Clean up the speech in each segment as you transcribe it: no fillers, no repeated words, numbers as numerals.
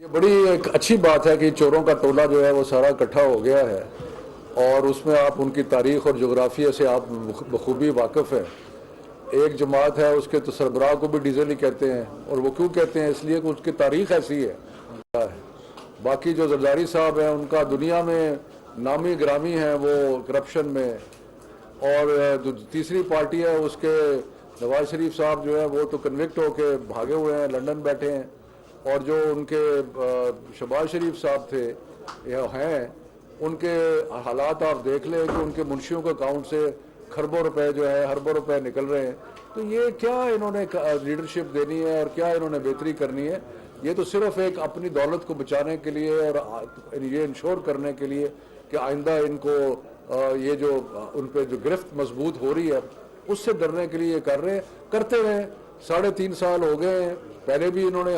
یہ بڑی ایک اچھی بات ہے کہ چوروں کا ٹولہ جو ہے وہ سارا اکٹھا ہو گیا ہے اور اس میں آپ ان کی تاریخ اور جغرافیہ سے آپ بخوبی واقف ہیں۔ ایک جماعت ہے، اس کے تو سربراہ کو بھی ڈیزل ہی کہتے ہیں، اور وہ کیوں کہتے ہیں؟ اس لیے کہ اس کی تاریخ ایسی ہے۔ باقی جو زرداری صاحب ہیں ان کا دنیا میں نامی گرامی ہیں وہ کرپشن میں، اور جو تیسری پارٹی ہے اس کے نواز شریف صاحب جو ہے وہ تو کنوکٹ ہو کے بھاگے ہوئے ہیں، لندن بیٹھے ہیں، اور جو ان کے شہباز شریف صاحب تھے ہیں، ان کے حالات آپ دیکھ لیں کہ ان کے منشیوں کے اکاؤنٹ سے کھربوں روپے جو ہے اربوں روپے نکل رہے ہیں۔ تو یہ کیا انہوں نے لیڈرشپ دینی ہے اور کیا انہوں نے بہتری کرنی ہے؟ یہ تو صرف ایک اپنی دولت کو بچانے کے لیے اور یہ انشور کرنے کے لیے کہ آئندہ ان کو یہ جو ان پہ جو گرفت مضبوط ہو رہی ہے اس سے ڈرنے کے لیے یہ کر رہے ہیں، کرتے رہے۔ 3.5 سال ہو گئے ہیں، پہلے بھی انہوں نے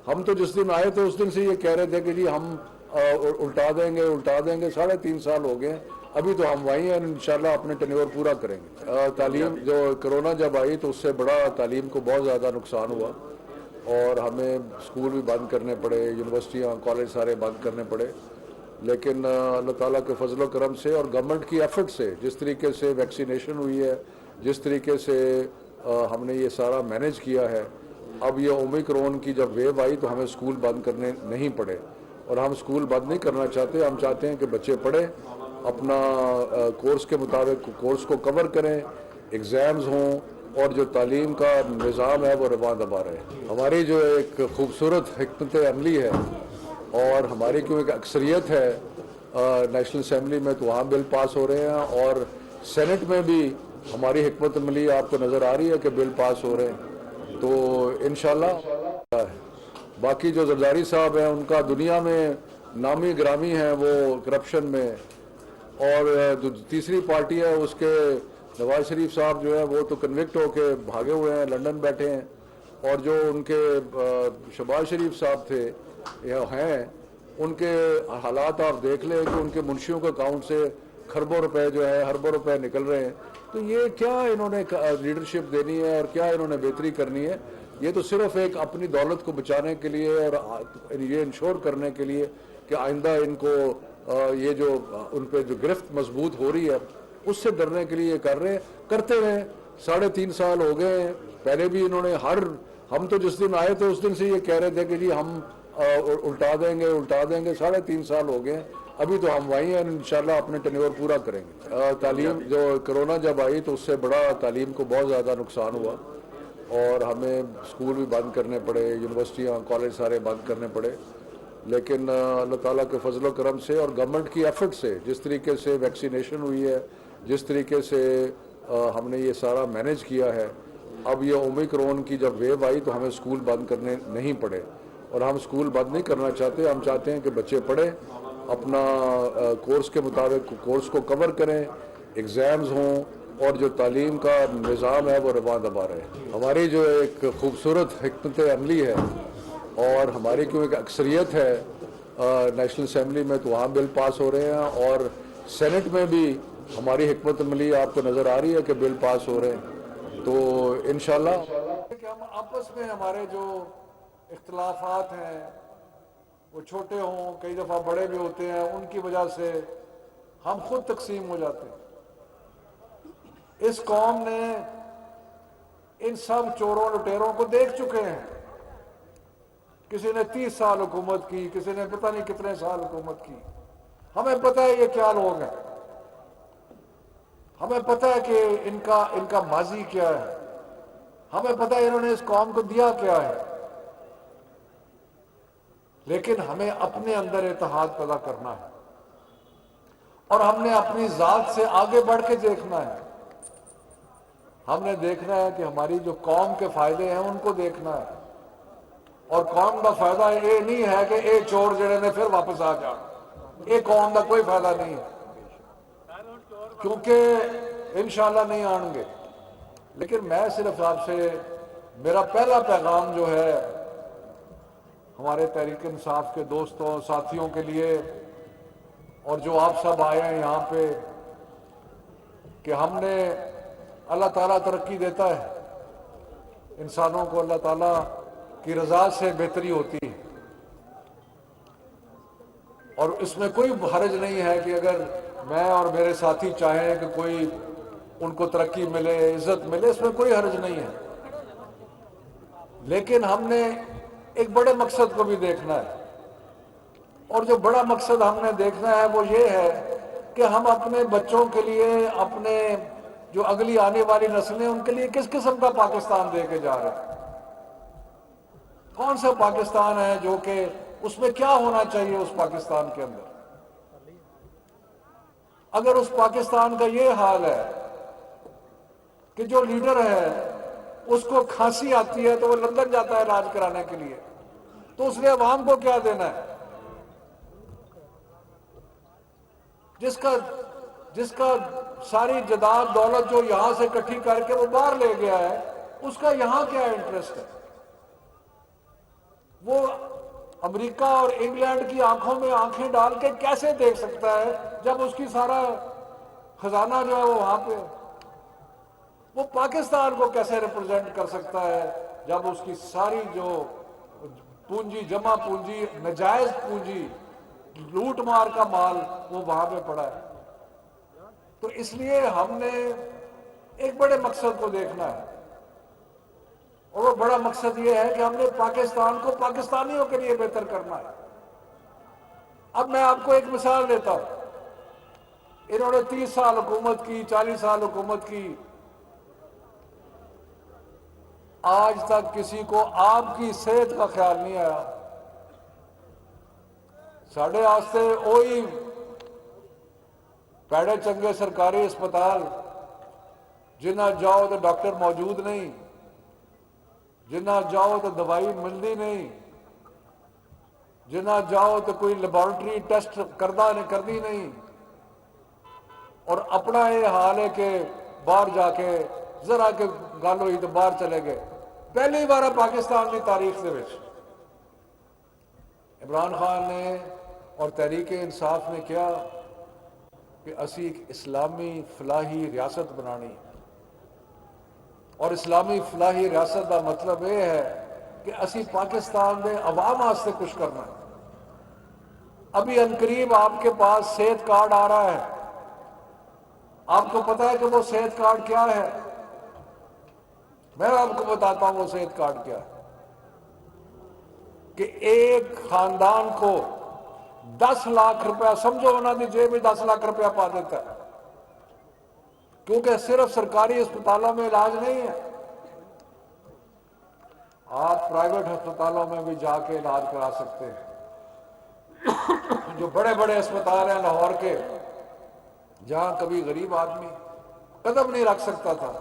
ہم تو جس دن آئے تھے اس دن سے یہ کہہ رہے تھے کہ جی ہم الٹا دیں گے 3.5 سال ہو گئے ہیں، ابھی تو ہم وہیں ہیں، انشاءاللہ اپنے ٹینیور پورا کریں گے۔ تعلیم جو کرونا جب آئی تو اس سے بڑا تعلیم کو بہت زیادہ نقصان ہوا، اور ہمیں اسکول بھی بند کرنے پڑے، یونیورسٹیاں کالج سارے بند کرنے پڑے، لیکن اللہ تعالیٰ کے فضل و کرم سے اور گورنمنٹ کی ایفرٹ سے جس طریقے سے ویکسینیشن ہوئی ہے، جس طریقے سے ہم نے یہ سارا مینیج کیا ہے، اب یہ اومیکرون کی جب ویو آئی تو ہمیں اسکول بند کرنے نہیں پڑے، اور ہم اسکول بند نہیں کرنا چاہتے۔ ہم چاہتے ہیں کہ بچے پڑھیں، اپنا کورس کے مطابق کورس کو کور کریں، ایگزامز ہوں، اور جو تعلیم کا نظام ہے وہ رواں دبا رہے۔ ہماری جو ایک خوبصورت حکمت عملی ہے اور ہماری کیوں ایک اکثریت ہے نیشنل اسمبلی میں، تو وہاں بل پاس ہو رہے ہیں، اور سینٹ میں بھی ہماری حکمت عملی آپ کو نظر آ رہی ہے کہ بل پاس ہو رہے ہیں، تو انشاءاللہ۔ باقی جو زرداری صاحب ہیں ان کا دنیا میں نامی گرامی ہیں وہ کرپشن میں، اور جو تیسری پارٹی ہے اس کے نواز شریف صاحب جو ہے وہ تو کنوکٹ ہو کے بھاگے ہوئے ہیں، لندن بیٹھے ہیں، اور جو ان کے شہباز شریف صاحب تھے ہیں، ان کے حالات آپ دیکھ لیں کہ ان کے منشیوں کے اکاؤنٹ سے کھربوں روپے جو ہے اربوں روپے نکل رہے ہیں۔ تو یہ کیا انہوں نے لیڈرشپ دینی ہے اور کیا انہوں نے بہتری کرنی ہے؟ یہ تو صرف ایک اپنی دولت کو بچانے کے لیے اور یہ انشور کرنے کے لیے کہ آئندہ ان کو یہ جو ان پہ جو گرفت مضبوط ہو رہی ہے اس سے ڈرنے کے لیے یہ کر رہے ہیں، کرتے رہے۔ 3.5 سال ہو گئے ہیں، پہلے بھی انہوں نے ہم تو جس دن آئے تھے اس دن سے یہ کہہ رہے تھے کہ جی ہم الٹا دیں گے 3.5 سال ہو گئے ہیں، ابھی تو ہم وہیں ہیں، انشاءاللہ اپنے ٹینیور پورا کریں گے۔ تعلیم جو کرونا جب آئی تو اس سے بڑا تعلیم کو بہت زیادہ نقصان ہوا، اور ہمیں اسکول بھی بند کرنے پڑے، یونیورسٹیاں کالج سارے بند کرنے پڑے، لیکن اللہ تعالیٰ کے فضل و کرم سے اور گورنمنٹ کی ایفرٹ سے جس طریقے سے ویکسینیشن ہوئی ہے، جس طریقے سے ہم نے یہ سارا مینیج کیا ہے، اب یہ اومیکرون کی جب ویو آئی تو ہمیں اسکول بند کرنے نہیں پڑے، اور ہم اسکول بند نہیں کرنا چاہتے۔ ہم چاہتے ہیں کہ بچے پڑھیں، اپنا کورس کے مطابق کورس کو کور کریں، ایگزامز ہوں، اور جو تعلیم کا نظام ہے وہ رواں دبا رہے۔ ہماری جو ایک خوبصورت حکمت عملی ہے اور ہماری کیوں ایک اکثریت ہے نیشنل اسمبلی میں، تو وہاں بل پاس ہو رہے ہیں، اور سینٹ میں بھی ہماری حکمت عملی آپ کو نظر آ رہی ہے کہ بل پاس ہو رہے ہیں، تو انشاءاللہ کہ ہم آپس میں ہمارے جو اختلافات ہیں وہ چھوٹے ہوں، کئی دفعہ بڑے بھی ہوتے ہیں، ان کی وجہ سے ہم خود تقسیم ہو جاتے ہیں۔ اس قوم نے ان سب چوروں لٹیروں کو دیکھ چکے ہیں، کسی نے 30 سال حکومت کی، کسی نے پتہ نہیں کتنے سال حکومت کی۔ ہمیں پتہ ہے یہ کیا لوگ ہیں، ہمیں پتہ ہے کہ ان کا ماضی کیا ہے، ہمیں پتہ ہے انہوں نے اس قوم کو دیا کیا ہے، لیکن ہمیں اپنے اندر اتحاد پیدا کرنا ہے، اور ہم نے اپنی ذات سے آگے بڑھ کے دیکھنا ہے۔ ہم نے دیکھنا ہے کہ ہماری جو قوم کے فائدے ہیں ان کو دیکھنا ہے، اور قوم کا فائدہ یہ نہیں ہے کہ اے چور جڑے نے پھر واپس آ جا، یہ قوم کا کوئی فائدہ نہیں ہے، کیونکہ انشاءاللہ نہیں آن گے۔ لیکن میں صرف آپ سے میرا پہلا پیغام جو ہے ہمارے تحریک انصاف کے دوستوں ساتھیوں کے لیے، اور جو آپ سب آئے ہیں یہاں پہ، کہ ہم نے اللہ تعالیٰ ترقی دیتا ہے انسانوں کو، اللہ تعالیٰ کی رضا سے بہتری ہوتی ہے، اور اس میں کوئی حرج نہیں ہے کہ اگر میں اور میرے ساتھی چاہیں کہ کوئی ان کو ترقی ملے، عزت ملے، اس میں کوئی حرج نہیں ہے، لیکن ہم نے ایک بڑے مقصد کو بھی دیکھنا ہے، اور جو بڑا مقصد ہم نے دیکھنا ہے وہ یہ ہے کہ ہم اپنے بچوں کے لیے، اپنے جو اگلی آنے والی نسلیں، ان کے لیے کس قسم کا پاکستان دے کے جا رہے ہیں، کون سا پاکستان ہے جو کہ اس میں کیا ہونا چاہیے اس پاکستان کے اندر۔ اگر اس پاکستان کا یہ حال ہے کہ جو لیڈر ہے اس کو کھانسی آتی ہے تو وہ لندن جاتا ہے علاج کرانے کے لیے، تو اس نے عوام کو کیا دینا ہے؟ جس کا ساری جائیداد دولت جو یہاں سے اکٹھی کر کے وہ باہر لے گیا ہے، اس کا یہاں کیا انٹرسٹ ہے؟ وہ امریکہ اور انگلینڈ کی آنکھوں میں آنکھیں ڈال کے کیسے دیکھ سکتا ہے جب اس کی سارا خزانہ جو ہے وہ وہاں پہ؟ وہ پاکستان کو کیسے ریپرزینٹ کر سکتا ہے جب اس کی ساری جو پونجی، جمع پونجی، نجائز پونجی، لوٹ مار کا مال وہ وہاں پہ پڑا ہے؟ تو اس لیے ہم نے ایک بڑے مقصد کو دیکھنا ہے، اور وہ بڑا مقصد یہ ہے کہ ہم نے پاکستان کو پاکستانیوں کے لیے بہتر کرنا ہے۔ اب میں آپ کو ایک مثال دیتا ہوں، انہوں نے 30 سال حکومت کی، 40 سال حکومت کی، آج تک کسی کو آپ کی صحت کا خیال نہیں آیا۔ ساڑھے واسطے وہی پیڑے چنگے سرکاری اسپتال، جنہ جاؤ تو ڈاکٹر موجود نہیں، جنہ جاؤ تو دوائی ملتی نہیں، جنہ جاؤ تو کوئی لیبارٹری ٹیسٹ کردی نہیں، اور اپنا یہ حال ہے کہ باہر جا کے ذرا کہ گل ہوئی تو باہر چلے گئے۔ پہلی بار پاکستان کی تاریخ دے وچ عمران خان نے اور تحریک انصاف نے کیا کہ اسی ایک اسلامی فلاحی ریاست بنانی، اور اسلامی فلاحی ریاست کا مطلب یہ ہے کہ اسی پاکستان دے عوام واسطے کچھ کرنا ہے۔ ابھی عنقریب آپ کے پاس صحت کارڈ آ رہا ہے، آپ کو پتا ہے کہ وہ صحت کارڈ کیا ہے؟ میں آپ کو بتاتا ہوں وہ صحت کارڈ کیا ہے، کہ ایک خاندان کو 10 لاکھ روپیہ، سمجھو انہوں نے جیب میں 10 لاکھ روپیہ پا دیتا ہے، کیونکہ صرف سرکاری اسپتالوں میں علاج نہیں ہے، آپ پرائیویٹ ہسپتالوں میں بھی جا کے علاج کرا سکتے ہیں۔ جو بڑے بڑے اسپتال ہیں لاہور کے، جہاں کبھی غریب آدمی قدم نہیں رکھ سکتا تھا،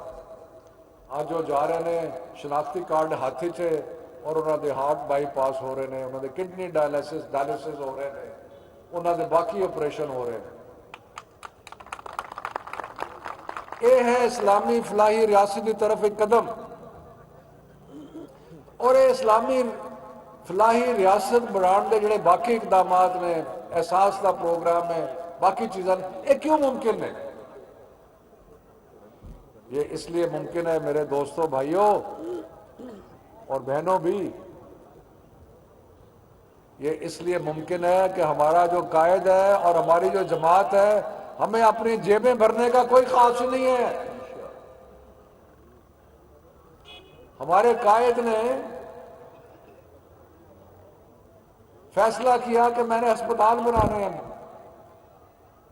آج جو جا رہے ہیں شناختی کارڈ ہاتھی چے، اور انہوں نے ہارٹ بائی پاس ہو رہے ہیں، انہوں نے کڈنی ڈائلسس ہو رہے ہیں، انہوں نے باقی آپریشن ہو رہے ہیں۔ یہ ہے اسلامی فلاحی ریاست کی طرف ایک قدم، اور یہ اسلامی فلاحی ریاست بنان دے جڑے باقی اقدامات نے، احساس کا پروگرام ہے، باقی چیزیں، یہ کیوں ممکن ہے؟ یہ اس لیے ممکن ہے میرے دوستوں، بھائیوں اور بہنوں بھی، یہ اس لیے ممکن ہے کہ ہمارا جو قائد ہے اور ہماری جو جماعت ہے، ہمیں اپنی جیبیں بھرنے کا کوئی خواہش نہیں ہے۔ ہمارے قائد نے فیصلہ کیا کہ میں نے ہسپتال بنانے ہیں،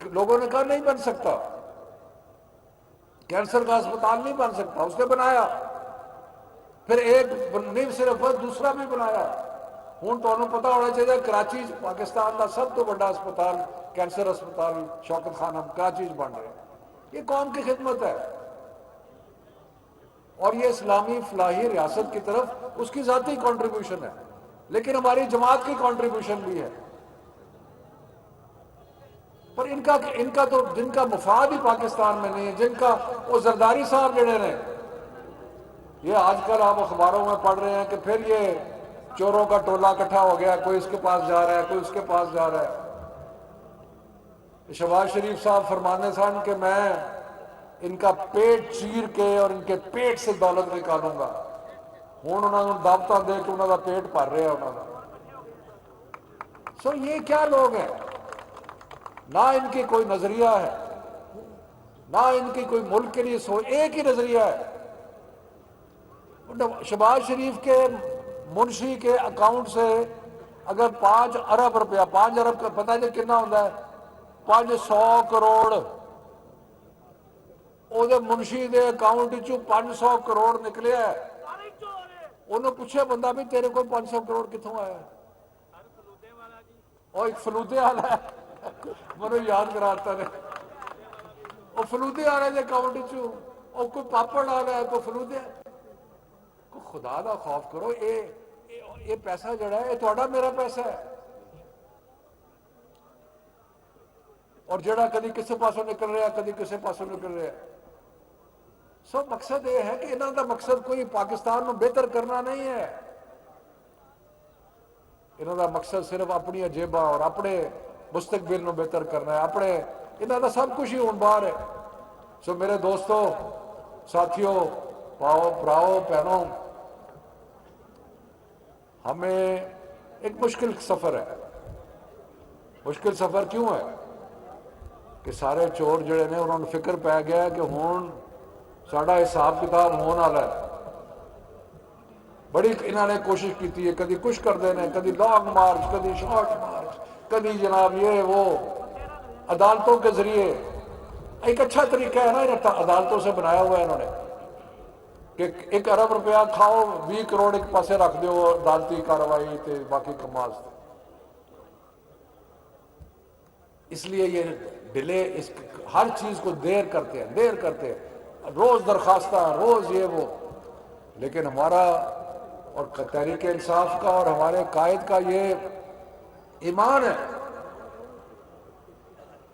لوگوں نے کہا نہیں بن سکتا، کینسر کا ہسپتال نہیں بن سکتا، اس نے بنایا، پھر ایک نہیں صرف دوسرا بھی بنایا۔ ہوں تو پتا ہونا چاہیے کراچی پاکستان کا سب تو بڑا ہسپتال، کینسر ہسپتال شوکت خانہ کراچی بن رہے ہیں، یہ قوم کی خدمت ہے، اور یہ اسلامی فلاحی ریاست کی طرف اس کی ذاتی کنٹریبیوشن ہے، لیکن ہماری جماعت کی کنٹریبیوشن بھی ہے۔ پر ان کا تو جن کا مفاد ہی پاکستان میں نہیں ہے، جن کا وہ زرداری صاحب جڑے نے، یہ آج کل آپ اخباروں میں پڑھ رہے ہیں کہ پھر یہ چوروں کا ٹولہ اکٹھا ہو گیا، کوئی اس کے پاس جا رہا ہے، کوئی اس کے پاس جا رہا ہے۔ شہباز شریف صاحب فرمانے سن کہ میں ان کا پیٹ چیر کے اور ان کے پیٹ سے دولت نکالوں گا، ہوں انہوں نے دعوتاں دے کے انہوں کا پیٹ بھر رہا ہے انہوں کا۔ سو یہ کیا لوگ ہیں؟ نہ ان کی کوئی نظریہ ہے، نہ ان کی کوئی ملک کے لیے ایک ہی نظریہ ہے۔ شہباز شریف کے منشی کے اکاؤنٹ سے اگر 5 ارب روپیہ، 5 ارب کا پتہ نہیں کتنا ہوتا ہے، 500 کروڑ وہ منشی دے اکاؤنٹ چوں 500 کروڑ نکلے ہے۔ انہوں پوچھے بندہ بھی تیرے کو 500 کروڑ کتوں آیا ہے؟ اور ایک فلودے والا ہے، مجھے یاد کراتا نے، وہ فلودے والے دے اکاؤنٹ چوں، اور کوئی پاپڑ والا ہے، کوئی فلودے، کو خدا دا خوف کرو۔ یہ پیسہ جڑا ہے یہ تہاڈا میرا پیسہ ہے، اور جڑا کدی کسے پاسوں نکل رہا ہے، کدی کسے پاسوں نکل رہا ہے۔ سو مقصد یہ ہے کہ انہوں کا مقصد کوئی پاکستان کو بہتر کرنا نہیں ہے، انہوں کا مقصد صرف اپنی جیباں اور اپنے مستقبل کو بہتر کرنا ہے، اپنے انہوں کا سب کچھ ہی ہون باہر ہے۔ سو میرے دوستو، ساتھیوں، پراؤ بہنوں، ہمیں ایک مشکل سفر ہے۔ مشکل سفر کیوں ہے؟ کہ سارے چور جڑے نے انہوں نے فکر پی گیا کہ ہون ساڑا حساب کتاب ہونے والا ہے۔ بڑی انہوں نے کوشش کی ہے، کدی کچھ کر دینے، کدی لانگ مارچ، کدی شارٹ مارچ، کدی جناب یہ وہ عدالتوں کے ذریعے۔ ایک اچھا طریقہ ہے نا عدالتوں سے بنایا ہوا ہے انہوں نے کہ 1 ارب روپیہ کھاؤ، 20 کروڑ ایک پاسے رکھ دیو عدالتی کاروائی تے باقی کماز۔ اس لیے یہ ڈیلے، ہر چیز کو دیر کرتے ہیں، روز درخواستہ، روز یہ وہ۔ لیکن ہمارا اور تحریک انصاف کا اور ہمارے قائد کا یہ ایمان ہے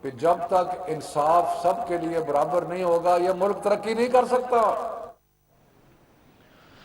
کہ جب تک انصاف سب کے لیے برابر نہیں ہوگا یہ ملک ترقی نہیں کر سکتا۔